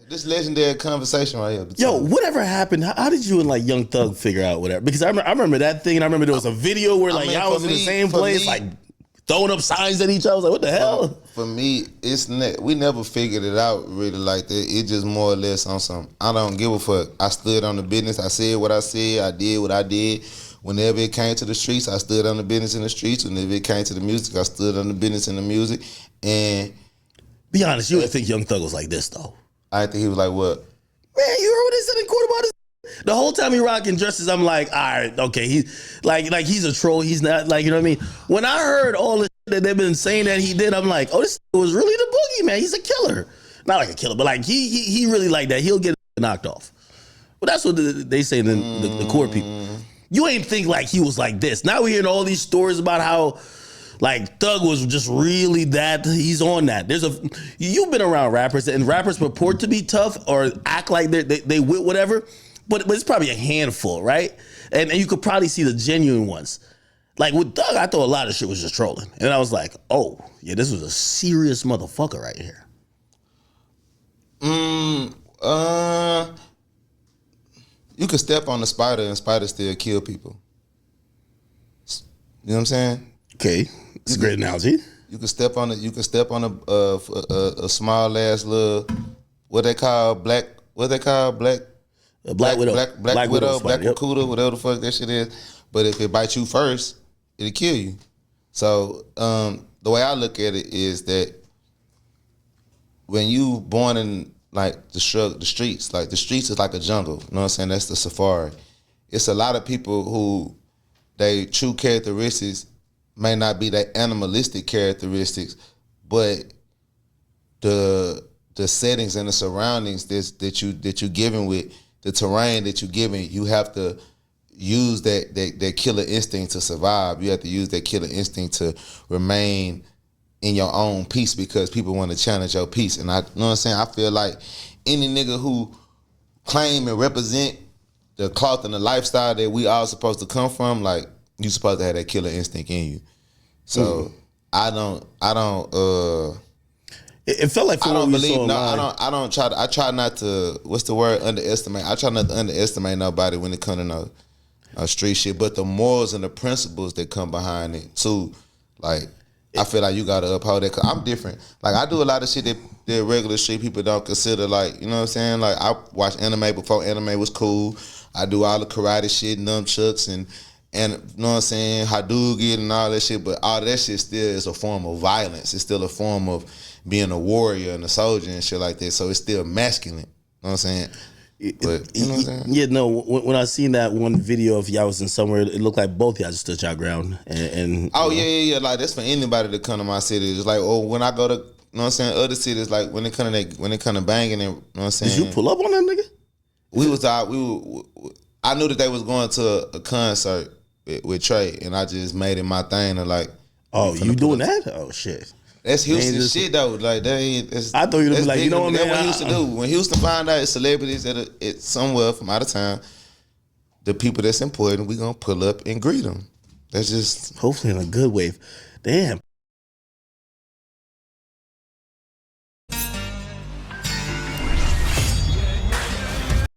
This legendary conversation right here. Yo, whatever happened? How did you and like Young Thug figure out whatever? Because I remember that thing, and I remember there was a video where like y'all was in the same place, like throwing up signs at each other. I was like, what the hell? For me, we never figured it out really like that. It just more or less on some, I don't give a fuck. I stood on the business. I said what I said. I did what I did. Whenever it came to the streets, I stood on the business in the streets. Whenever it came to the music, I stood on the business in the music. And be honest, you didn't think Young Thug was like this though. I think he was like, what? Man, you heard what they said in court about his. The whole time he rocking dresses, I'm like, all right, okay, he's like he's a troll. He's not like, you know what I mean. When I heard all the shit that they've been saying that he did, I'm like, oh, this was really the boogeyman. He's a killer, not like a killer, but like he really like that. He'll get knocked off. Well, that's what they say the court people. You ain't think like he was like this. Now we're hearing all these stories about how like Thug was just really that. He's on that. You've been around rappers, and rappers purport to be tough or act like they will whatever, but it's probably a handful, right? And you could probably see the genuine ones. Like with Thug, I thought a lot of shit was just trolling, and I was like, oh yeah, this was a serious motherfucker right here. You could step on the spider and spider still kill people. You know what I'm saying? Okay, it's a great analogy. You can step on it. You can step on a small ass little black widow, black widow, black Wakuda, whatever the fuck that shit is. But if it bites you first, it'll kill you. So the way I look at it is that when you born in like the streets, like the streets is like a jungle. You know what I'm saying? That's the safari. It's a lot of people who they true characteristics may not be their animalistic characteristics, but the settings and the surroundings that you given with, the terrain that you given, you have to use that killer instinct to survive. You have to use that killer instinct to remain in your own peace because people want to challenge your peace. And I, you know what I'm saying? I feel like any nigga who claim and represent the cloth and the lifestyle that we all supposed to come from, like you supposed to have that killer instinct in you. So I don't. It felt like I don't believe. No, I don't try. I try not to. What's the word? Underestimate. I try not to underestimate nobody when it comes to no street shit. But the morals and the principles that come behind it too, like. I feel like you gotta uphold that. Cause I'm different. Like I do a lot of shit that regular street people don't consider. Like, you know what I'm saying? Like I watched anime before anime was cool. I do all the karate shit, nunchucks, and you know what I'm saying, Hadouken and all that shit. But all that shit still is a form of violence. It's still a form of being a warrior and a soldier and shit like that. So it's still masculine. You know what I'm saying? But you know what I'm saying? Yeah, no. When I seen that one video of y'all was in somewhere, it looked like both y'all just stood y'all ground. And oh yeah. Like that's for anybody to come to my city. It's like, oh, when I go to, you know what I'm saying, other cities, like when it come to banging, and you know what I'm saying. Did you pull up on that nigga? We was out. I knew that they was going to a concert with Trey, and I just made it my thing to like. Oh, you doing that? Oh shit. That's Houston shit though. Like that ain't. I thought you'd be like, you know what, man? That's what Houston do. When Houston find out it's celebrities that it's somewhere from out of town, the people that's important, we gonna pull up and greet them. That's just hopefully in a good way. Damn.